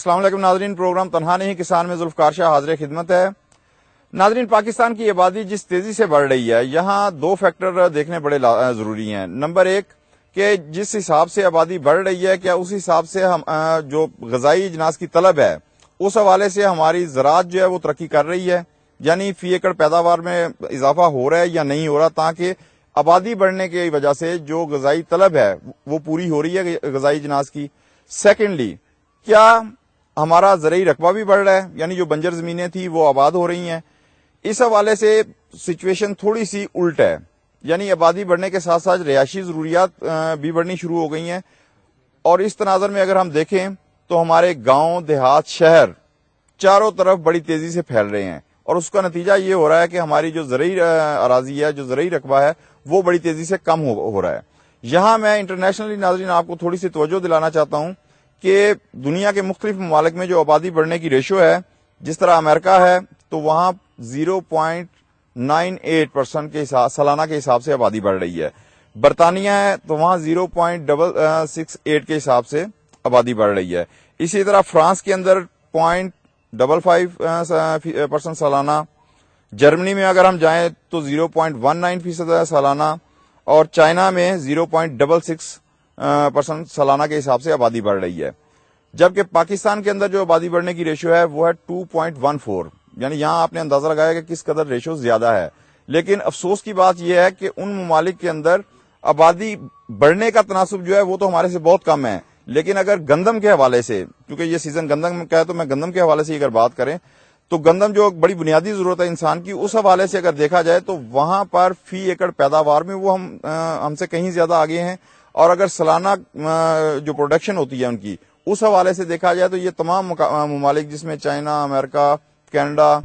अस्सलाम वालेकुम नाजरीन, प्रोग्राम तन्हा नहीं किसान में जुल्फकार शाह हाजिर खिदमत है। नाजरीन, पाकिस्तान की आबादी जिस तेजी से बढ़ रही है, यहाँ दो फैक्टर देखने बड़े जरूरी हैं। नंबर एक कि जिस हिसाब से आबादी बढ़ रही है, क्या उस हिसाब से हम जो गजाई अजनास की तलब है उस हवाले से हमारी ज़राअत जो है वो तरक्की कर रही है, यानी फी एकड़ पैदावार में इजाफा हो रहा है या नहीं हो रहा, ताकि आबादी बढ़ने की वजह से जो गजाई तलब है वो पूरी हो रही है गजाई अजनास की। सेकेंडली, क्या हमारा ज़रई रकबा भी बढ़ रहा है, यानी जो बंजर ज़मीनें थी वो आबाद हो रही हैं। इस हवाले से सिचुएशन थोड़ी सी उल्ट है, यानी आबादी बढ़ने के साथ साथ रिहायशी ज़रूरियात भी बढ़नी शुरू हो गई हैं। और इस तनाज़र में अगर हम देखें तो हमारे गांव, देहात, शहर चारों तरफ बड़ी तेजी से फैल रहे हैं, और उसका नतीजा ये हो रहा है कि हमारी जो ज़रई अराजी है, जो ज़रई रकबा है, वो बड़ी तेजी से कम हो रहा है। यहां मैं इंटरनेशनली नाज़रीन आपको थोड़ी सी तवज्जो दिलाना चाहता हूं कि दुनिया के मुख्तलिफ ममालिक में जो आबादी बढ़ने की रेशो है, जिस तरह अमेरिका है तो वहां 0.98% के सालाना के हिसाब से आबादी बढ़ रही है। बरतानिया है तो वहां 0.68 के हिसाब से आबादी बढ़ रही है। इसी तरह फ्रांस के अंदर 0.55% सालाना, जर्मनी में अगर हम जाएं तो 0.19% सालाना, और चाइना में 0.66% सालाना के हिसाब से आबादी बढ़ रही है। जबकि पाकिस्तान के अंदर जो आबादी बढ़ने की रेशो है वो है 2.14, यानी यहां आपने अंदाजा लगाया कि किस कदर रेशो ज्यादा है। लेकिन अफसोस की बात यह है कि उन ममालिक के अंदर आबादी बढ़ने का तनासुब जो है वो तो हमारे से बहुत कम है। लेकिन अगर गंदम के हवाले से, क्योंकि ये सीजन गंदम का है, तो मैं गंदम के हवाले से अगर बात करें तो गंदम जो बड़ी बुनियादी जरूरत है इंसान की, उस हवाले से अगर देखा जाए तो वहां पर फी एकड़ पैदावार में वो हमसे कहीं ज्यादा आगे हैं। और अगर सालाना जो प्रोडक्शन होती है उनकी, उस हवाले से देखा जाए तो ये तमाम ममालिक जिसमें China, America, Canada,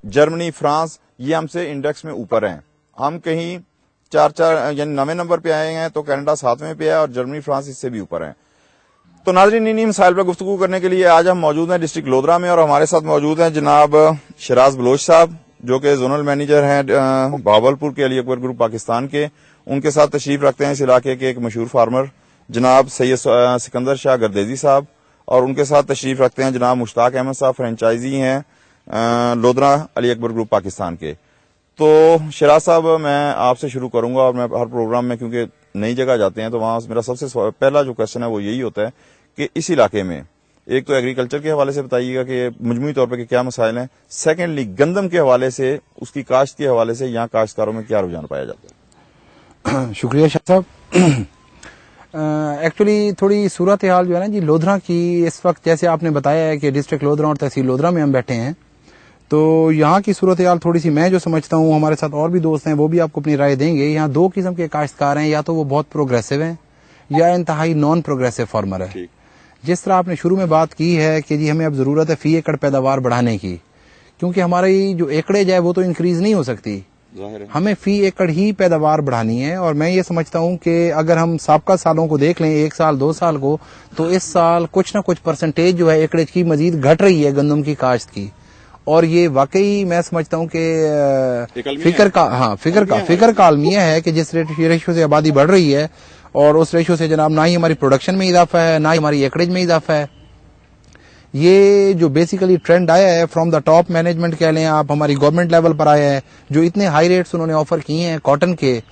Germany, France, ये हमसे इंडेक्स में ऊपर हैं। हम कहीं 4 यानी 9वें नंबर पे आए हैं, तो कनाडा 7वें पे है और जर्मनी, फ्रांस इससे भी ऊपर हैं। तो नाज़रीन, इन्हीं मसाइल पर गुफ्तगू करने के लिए आज हम मौजूद हैं डिस्ट्रिक्ट लोधरा में, और हमारे साथ मौजूद हैं जनाब शराज बलोच साहब, जो कि जोनल मैनेजर हैं बहावलपुर के अली अकबर ग्रुप पाकिस्तान के। उनके साथ तशरीफ रखते हैं इस इलाके के एक मशहूर फार्मर जनाब सैयद सिकंदर शाह गर्देजी साहब, और उनके साथ तशरीफ रखते हैं जनाब मुश्ताक अहमद साहब, फ्रेंचाइजी हैं लोधरा अली अकबर ग्रुप पाकिस्तान के। तो शराज साहब, मैं आपसे शुरू करूंगा, और मैं हर प्रोग्राम में क्योंकि नई जगह जाते हैं तो वहां मेरा सबसे पहला जो क्वेश्चन है वो यही होता है कि इस इलाके में एक तो एग्रीकल्चर के हवाले से बताइएगा कि मजमूई तौर पर क्या मसाइल हैं। सेकेंडली, गंदम के हवाले से, उसकी काश्त के हवाले से यहाँ काश्तकारों में क्या रुझान पाया जाता है? शुक्रिया शाह साहब। एक्चुअली थोड़ी सूरत हाल जो है ना जी लोधरा की इस वक्त, जैसे आपने बताया है कि डिस्ट्रिक्ट लोधरा और तहसील लोधरा में हम बैठे हैं, तो यहाँ की सूरत हाल थोड़ी सी मैं जो समझता हूँ, हमारे साथ और भी दोस्त हैं वो भी आपको अपनी राय देंगे। यहाँ दो किस्म के काश्तकार हैं, या तो वो बहुत प्रोग्रेसिव हैं या इंतहाई नॉन प्रोग्रेसिव फार्मर है। जिस तरह आपने शुरू में बात की है कि जी हमें अब जरूरत है फी एकड़ पैदावार बढ़ाने की, क्योंकि हमारी जो एकड़ेज है वो तो इंक्रीज नहीं हो सकती, हमें फी एकड़ ही पैदावार बढ़ानी है। और मैं ये समझता हूँ कि अगर हम साबका सालों को देख लें, 1 साल 2 साल को, तो इस साल कुछ ना कुछ परसेंटेज जो है एकड़ेज की मजीद घट रही है गंदम की काश्त की, और ये वाकई मैं समझता हूँ कि फिक्र का अलमिया है कि जिस रेशो से आबादी बढ़ रही है, और उस रेशो से जनाब ना ही हमारी प्रोडक्शन में इजाफा है, ना ही हमारी एकड़ेज में इजाफा है। ये जो बेसिकली ट्रेंड आया है फ्रॉम द टॉप मैनेजमेंट कह लें आप, हमारी गवर्नमेंट लेवल पर आया है, जो इतने हाई रेट्स उन्होंने ऑफर किए हैं कॉटन के,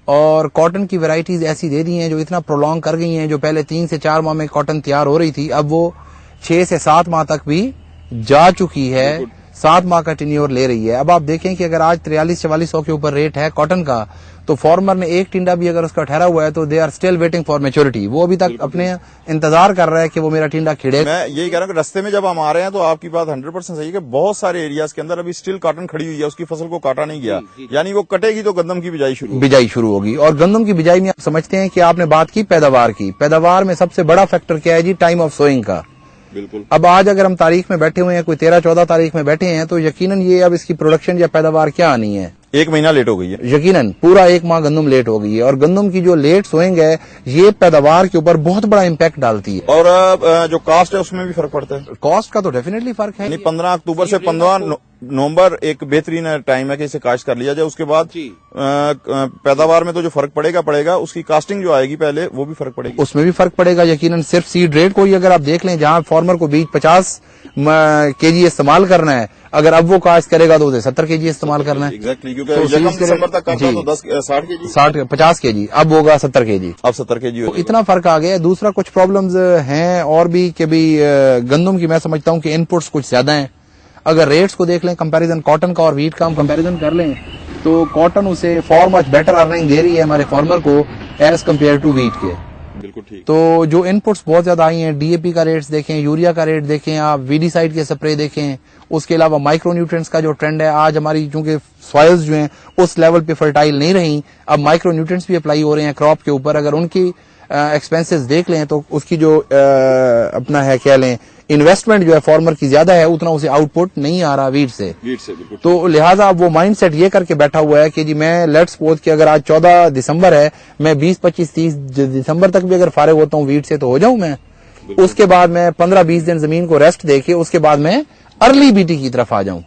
और कॉटन की वैरायटीज ऐसी दे दी हैं जो इतना प्रोलॉन्ग कर गई हैं। जो पहले 3 से 4 माह में कॉटन तैयार हो रही थी, अब वो 6 से 7 माह तक भी जा चुकी है, 7 माह का टेन्योर ले रही है। अब आप देखें कि अगर आज 43-4400 के ऊपर रेट है कॉटन का, तो फार्मर ने एक टिंडा भी अगर उसका ठहरा हुआ है तो they are still waiting for maturity, वो अभी तक अपने इंतजार कर रहा है कि वो मेरा टिंडा खिड़े। मैं यही कह रहा हूँ कि रस्ते में जब हम आ रहे हैं तो आपकी बात 100% सही है कि बहुत सारे एरियाज के अंदर अभी स्टिल कॉटन खड़ी हुई है, उसकी फसल को काटा नहीं गया, यानी वो कटेगी तो गंदम की बिजाई शुरू होगी। और गंदम की बिजाई में आप समझते हैं कि आपने बात की पैदावार की, पैदावार में सबसे बड़ा फैक्टर क्या है जी? टाइम ऑफ सोइंग का। बिल्कुल। अब आज अगर हम तारीख में बैठे हुए हैं, कोई 13-14 तारीख में बैठे हैं, तो यकीनन ये अब इसकी प्रोडक्शन या पैदावार क्या आनी है? 1 महीना लेट हो गई है, यकीनन पूरा 1 माह गंदम लेट हो गई है। और गंदम की जो लेट सोइंग है ये पैदावार के ऊपर बहुत बड़ा इम्पैक्ट डालती है। और जो कास्ट है उसमें भी फर्क पड़ता है। कॉस्ट का तो डेफिनेटली फर्क है। 15 अक्टूबर से 15 नवंबर एक बेहतरीन टाइम है कि इसे काश्त कर लिया जाए। उसके बाद पैदावार में तो जो फर्क पड़ेगा, उसकी कास्टिंग जो आएगी पहले वो भी फर्क पड़ेगी, उसमें भी फर्क पड़ेगा यकीनन। सिर्फ सीड रेट को ही अगर आप देख लें, जहां फार्मर को बीज 50 केजी इस्तेमाल करना है, अगर अब वो काश्त करेगा तो उसे 70 केजी इस्तेमाल करना है। एग्जैक्टली, क्योंकि यकम दिसंबर तक करता तो 60 केजी, 50 केजी, अब होगा 70 केजी, अब 70 केजी हो तो इतना फर्क आ गया। दूसरा कुछ प्रॉब्लम्स हैं और भी कि भी गंदम की मैं समझता हूं कि इनपुट्स कुछ ज्यादा हैं। अगर रेट्स को देख लें, कंपैरिजन कॉटन का और व्हीट का हम कंपैरिजन कर लें, तो कॉटन उसे फॉर मच बेटर अर्निंग दे रही है हमारे फार्मर को एज कम्पेयर टू व्हीट के। बिल्कुल ठीक। तो जो इनपुट्स बहुत ज्यादा आई हैं, डीएपी का रेट्स देखें, यूरिया का रेट देखें, आप वीडीसाइड के स्प्रे देखें, उसके अलावा माइक्रो न्यूट्रिएंट्स का जो ट्रेंड है, आज हमारी चूंकि सॉइल्स जो हैं उस लेवल पे फर्टाइल नहीं रही, अब माइक्रो न्यूट्रिएंट्स भी अप्लाई हो रहे हैं क्रॉप के ऊपर। अगर उनकी एक्सपेंसेस देख लें तो उसकी जो अपना है कह लें इन्वेस्टमेंट जो है फार्मर की ज्यादा है, उतना उसे आउटपुट नहीं आ रहा वीट से। तो लिहाजा अब वो माइंडसेट ये करके बैठा हुआ है कि जी मैं लेट्स सपोज कि अगर आज 14 दिसंबर है, मैं 20, 25, 30 दिसंबर तक भी अगर फारिग होता हूँ वीट से तो हो जाऊं मैं। उसके बाद मैं 15-20 दिन जमीन को रेस्ट देके उसके बाद मैं अर्ली बीटी की तरफ आ जाऊं।